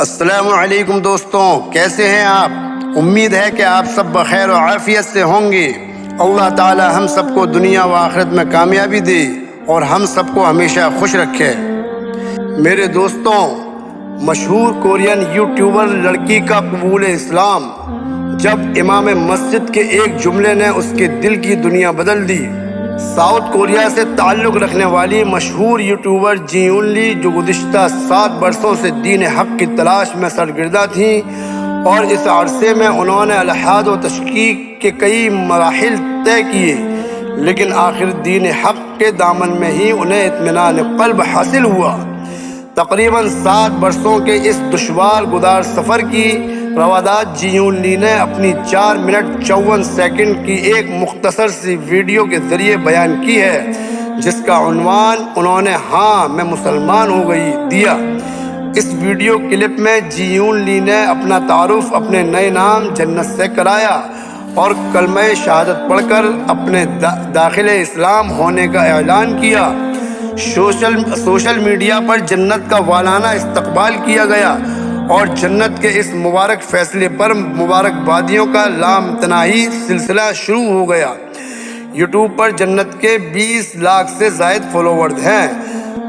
السلام علیکم دوستوں، کیسے ہیں آپ؟ امید ہے کہ آپ سب بخیر و عافیت سے ہوں گے۔ اللہ تعالی ہم سب کو دنیا و آخرت میں کامیابی دے اور ہم سب کو ہمیشہ خوش رکھے۔ میرے دوستوں، مشہور کورین یوٹیوبر لڑکی کا قبول اسلام، جب امام مسجد کے ایک جملے نے اس کے دل کی دنیا بدل دی۔ ساؤتھ کوریا سے تعلق رکھنے والی مشہور یوٹیوبر جی یون لی، جو گزشتہ 7 برسوں سے دین حق کی تلاش میں سرگردہ تھیں، اور اس عرصے میں انہوں نے الحاد و تشکیک کے کئی مراحل طے کیے، لیکن آخر دین حق کے دامن میں ہی انہیں اطمینان قلب حاصل ہوا۔ تقریباً 7 برسوں کے اس دشوار گزار سفر کی روادات جی یون لی نے اپنی 4 منٹ 54 سیکنڈ کی ایک مختصر سی ویڈیو کے ذریعے بیان کی ہے، جس کا عنوان انہوں نے "ہاں میں مسلمان ہو گئی" دیا۔ اس ویڈیو کلپ میں جی یون لی نے اپنا تعارف اپنے نئے نام جنت سے کرایا اور کلمہ شہادت پڑھ کر اپنے داخل اسلام ہونے کا اعلان کیا۔ سوشل میڈیا پر جنت کا والانہ استقبال کیا گیا اور جنت کے اس مبارک فیصلے پر مبارکبادیوں کا لامتناہی سلسلہ شروع ہو گیا۔ یوٹیوب پر جنت کے 20 لاکھ سے زائد فالوورز ہیں۔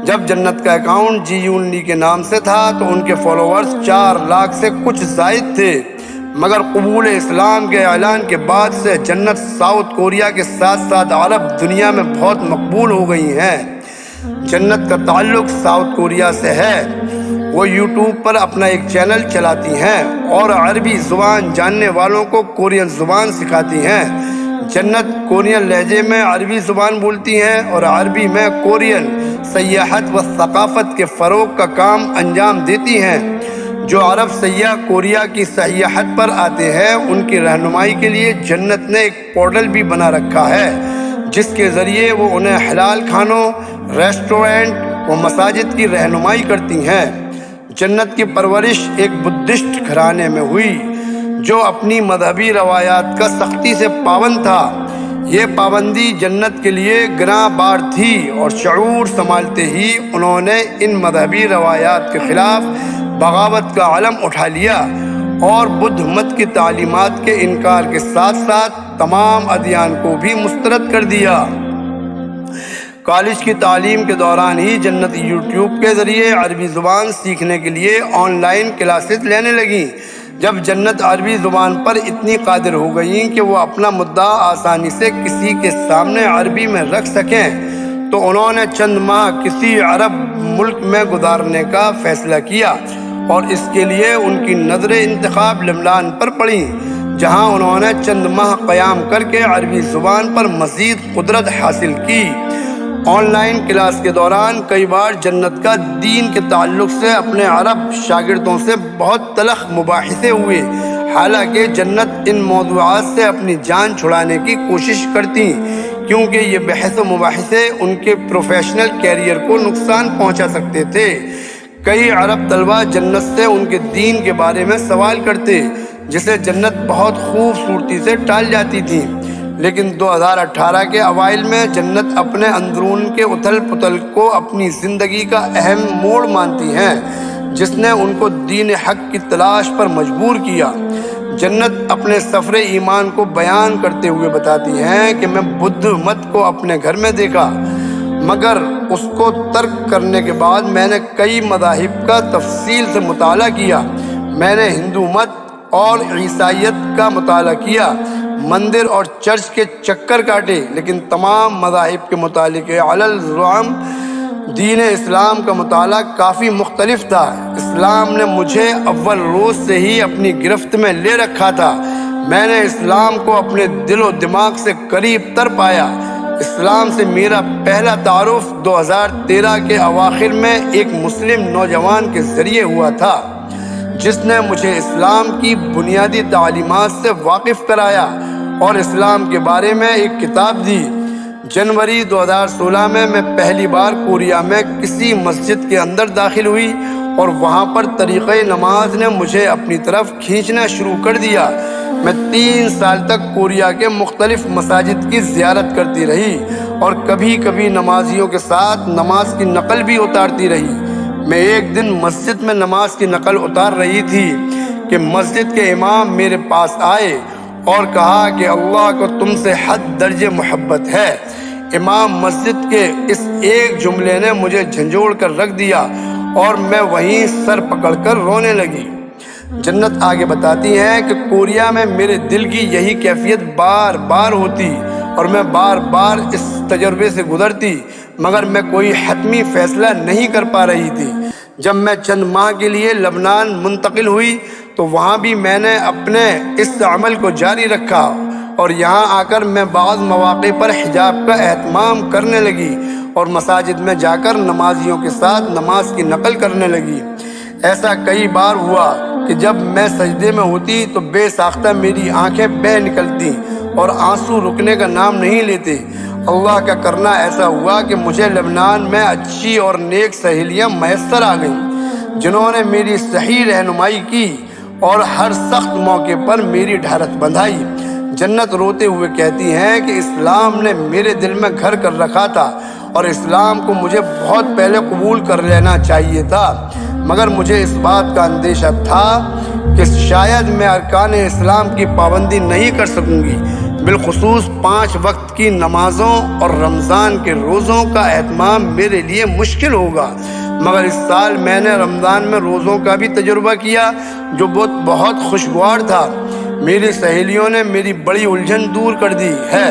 جب جنت کا اکاؤنٹ جی یون لی کے نام سے تھا تو ان کے فالوورز 4 لاکھ سے کچھ زائد تھے، مگر قبول اسلام کے اعلان کے بعد سے جنت ساؤتھ کوریا کے ساتھ ساتھ عرب دنیا میں بہت مقبول ہو گئی ہیں۔ جنت کا تعلق ساؤتھ کوریا سے ہے۔ وہ یوٹیوب پر اپنا ایک چینل چلاتی ہیں اور عربی زبان جاننے والوں کو کورین زبان سکھاتی ہیں۔ جنت کورین لہجے میں عربی زبان بولتی ہیں اور عربی میں کورین سیاحت و ثقافت کے فروغ کا کام انجام دیتی ہیں۔ جو عرب سیاح کوریا کی سیاحت پر آتے ہیں، ان کی رہنمائی کے لیے جنت نے ایک پورٹل بھی بنا رکھا ہے، جس کے ذریعے وہ انہیں حلال کھانوں، ریسٹورنٹ و مساجد کی رہنمائی کرتی ہیں۔ جنت کی پرورش ایک بدھسٹ گھرانے میں ہوئی، جو اپنی مذہبی روایات کا سختی سے پابند تھا۔ یہ پابندی جنت کے لیے گراں بار تھی اور شعور سنبھالتے ہی انہوں نے ان مذہبی روایات کے خلاف بغاوت کا علم اٹھا لیا اور بدھ مت کی تعلیمات کے انکار کے ساتھ ساتھ تمام ادیان کو بھی مسترد کر دیا۔ کالج کی تعلیم کے دوران ہی جنت یوٹیوب کے ذریعے عربی زبان سیکھنے کے لیے آن لائن کلاسز لینے لگیں۔ جب جنت عربی زبان پر اتنی قادر ہو گئیں کہ وہ اپنا مدعا آسانی سے کسی کے سامنے عربی میں رکھ سکیں، تو انہوں نے چند ماہ کسی عرب ملک میں گزارنے کا فیصلہ کیا، اور اس کے لیے ان کی نظر انتخاب لبنان پر پڑی، جہاں انہوں نے چند ماہ قیام کر کے عربی زبان پر مزید قدرت حاصل کی۔ آن لائن کلاس کے دوران کئی بار جنت کا دین کے تعلق سے اپنے عرب شاگردوں سے بہت تلخ مباحثے ہوئے، حالانکہ جنت ان موضوعات سے اپنی جان چھڑانے کی کوشش کرتی، کیونکہ یہ بحث و مباحثے ان کے پروفیشنل کیریئر کو نقصان پہنچا سکتے تھے۔ کئی عرب طلبہ جنت سے ان کے دین کے بارے میں سوال کرتے، جسے جنت بہت خوبصورتی سے ٹال جاتی تھی، لیکن 2018 کے اوائل میں جنت اپنے اندرون کے اتھل پتھل کو اپنی زندگی کا اہم موڑ مانتی ہیں، جس نے ان کو دین حق کی تلاش پر مجبور کیا۔ جنت اپنے سفر ایمان کو بیان کرتے ہوئے بتاتی ہیں کہ میں بدھ مت کو اپنے گھر میں دیکھا، مگر اس کو ترک کرنے کے بعد میں نے کئی مذاہب کا تفصیل سے مطالعہ کیا۔ میں نے ہندو مت اور عیسائیت کا مطالعہ کیا، مندر اور چرچ کے چکر کاٹے، لیکن تمام مذاہب کے متعلق علی الرغم دین اسلام کا مطالعہ کافی مختلف تھا۔ اسلام نے مجھے اول روز سے ہی اپنی گرفت میں لے رکھا تھا۔ میں نے اسلام کو اپنے دل و دماغ سے قریب تر پایا۔ اسلام سے میرا پہلا تعارف 2013 کے اواخر میں ایک مسلم نوجوان کے ذریعے ہوا تھا، جس نے مجھے اسلام کی بنیادی تعلیمات سے واقف کرایا اور اسلام کے بارے میں ایک کتاب دی۔ جنوری 2016 میں پہلی بار کوریا میں کسی مسجد کے اندر داخل ہوئی اور وہاں پر طریقہ نماز نے مجھے اپنی طرف کھینچنا شروع کر دیا۔ میں 3 سال تک کوریا کے مختلف مساجد کی زیارت کرتی رہی اور کبھی کبھی نمازیوں کے ساتھ نماز کی نقل بھی اتارتی رہی۔ میں ایک دن مسجد میں نماز کی نقل اتار رہی تھی کہ مسجد کے امام میرے پاس آئے اور کہا کہ اللہ کو تم سے حد درجے محبت ہے۔ امام مسجد کے اس ایک جملے نے مجھے جھنجھوڑ کر رکھ دیا اور میں وہیں سر پکڑ کر رونے لگی۔ جنت آگے بتاتی ہے کہ کوریا میں میرے دل کی یہی کیفیت بار بار ہوتی اور میں بار بار اس تجربے سے گزرتی، مگر میں کوئی حتمی فیصلہ نہیں کر پا رہی تھی۔ جب میں چند ماہ کے لیے لبنان منتقل ہوئی تو وہاں بھی میں نے اپنے اس عمل کو جاری رکھا اور یہاں آ کر میں بعض مواقع پر حجاب کا اہتمام کرنے لگی اور مساجد میں جا کر نمازیوں کے ساتھ نماز کی نقل کرنے لگی۔ ایسا کئی بار ہوا کہ جب میں سجدے میں ہوتی تو بے ساختہ میری آنکھیں بہہ نکلتی اور آنسو رکنے کا نام نہیں لیتے۔ اللہ کا کرنا ایسا ہوا کہ مجھے لبنان میں اچھی اور نیک سہیلیاں میسر آ گئیں جنہوں نے میری صحیح رہنمائی کی اور ہر سخت موقع پر میری ڈھارت بندھائی۔ جنت روتے ہوئے کہتی ہیں کہ اسلام نے میرے دل میں گھر کر رکھا تھا اور اسلام کو مجھے بہت پہلے قبول کر لینا چاہیے تھا، مگر مجھے اس بات کا اندیشہ تھا کہ شاید میں ارکان اسلام کی پابندی نہیں کر سکوں گی، بالخصوص 5 وقت کی نمازوں اور رمضان کے روزوں کا اہتمام میرے لیے مشکل ہوگا۔ مگر اس سال میں نے رمضان میں روزوں کا بھی تجربہ کیا جو بہت خوشگوار تھا۔ میری سہیلیوں نے میری بڑی الجھن دور کر دی ہے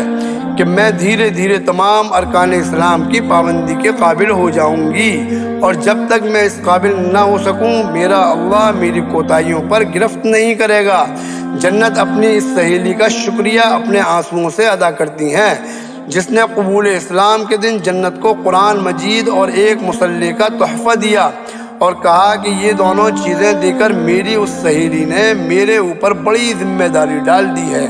کہ میں دھیرے دھیرے تمام ارکان اسلام کی پابندی کے قابل ہو جاؤں گی، اور جب تک میں اس قابل نہ ہو سکوں میرا اللہ میری کوتاہیوں پر گرفت نہیں کرے گا۔ جنت اپنی اس سہیلی کا شکریہ اپنے آنسوؤں سے ادا کرتی ہیں جس نے قبول اسلام کے دن جنت کو قرآن مجید اور ایک مصلی کا تحفہ دیا اور کہا کہ یہ دونوں چیزیں دے کر میری اس سہیلی نے میرے اوپر بڑی ذمہ داری ڈال دی ہے،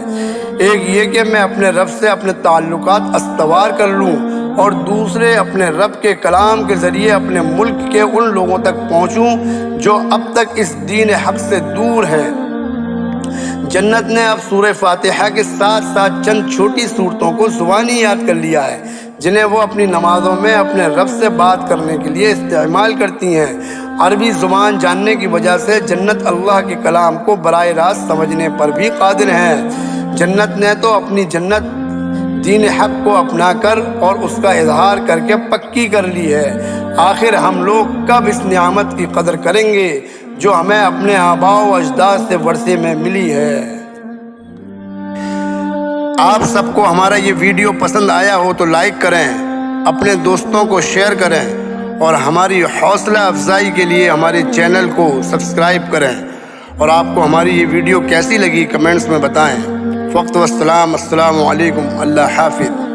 ایک یہ کہ میں اپنے رب سے اپنے تعلقات استوار کر لوں، اور دوسرے اپنے رب کے کلام کے ذریعے اپنے ملک کے ان لوگوں تک پہنچوں جو اب تک اس دین حق سے دور ہیں۔ جنت نے اب سورہ فاتحہ کے ساتھ ساتھ چند چھوٹی صورتوں کو زبانی یاد کر لیا ہے جنہیں وہ اپنی نمازوں میں اپنے رب سے بات کرنے کے لیے استعمال کرتی ہیں۔ عربی زبان جاننے کی وجہ سے جنت اللہ کے کلام کو براہ راست سمجھنے پر بھی قادر ہیں۔ جنت نے تو اپنی جنت دین حق کو اپنا کر اور اس کا اظہار کر کے پکی کر لی ہے۔ آخر ہم لوگ کب اس نعمت کی قدر کریں گے جو ہمیں اپنے آباء و اجداد سے ورثے میں ملی ہے۔ آپ سب کو ہمارا یہ ویڈیو پسند آیا ہو تو لائک کریں، اپنے دوستوں کو شیئر کریں اور ہماری حوصلہ افزائی کے لیے ہمارے چینل کو سبسکرائب کریں، اور آپ کو ہماری یہ ویڈیو کیسی لگی کمنٹس میں بتائیں۔ وقت والسلام، السلام علیکم، اللہ حافظ۔